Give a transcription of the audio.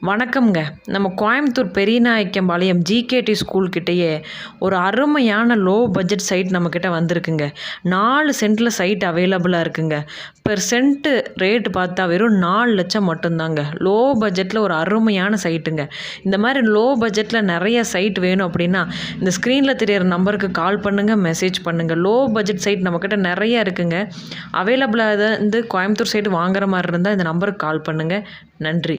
வணக்கம்ங்க. நம்ம கோயம்புத்தூர் பெரியநாயக்கம்பாளையம் ஜிகேடி ஸ்கூல்கிட்டயே ஒரு அருமையான லோ பட்ஜெட் சைட் நம்மக்கிட்ட வந்திருக்குங்க. 4 சென்ட்டில் சைட் அவைலபிளாக இருக்குங்க. பெர் சென்ட்டு ரேட்டு பார்த்தா வெறும் 4 லட்சம் மட்டும்தாங்க. லோ பட்ஜெட்டில் ஒரு அருமையான சைட்டுங்க. இந்த மாதிரி லோ பட்ஜெட்டில் நிறைய சைட் வேணும் அப்படின்னா இந்த ஸ்க்ரீனில் தெரியிற நம்பருக்கு கால் பண்ணுங்கள், மெசேஜ் பண்ணுங்கள். லோ பட்ஜெட் சைட் நம்மக்கிட்ட நிறைய இருக்குங்க. அவைலபிளாக கோயம்புத்தூர் சைடு வாங்குற மாதிரி இருந்தால் இந்த நம்பருக்கு கால் பண்ணுங்கள். நன்றி.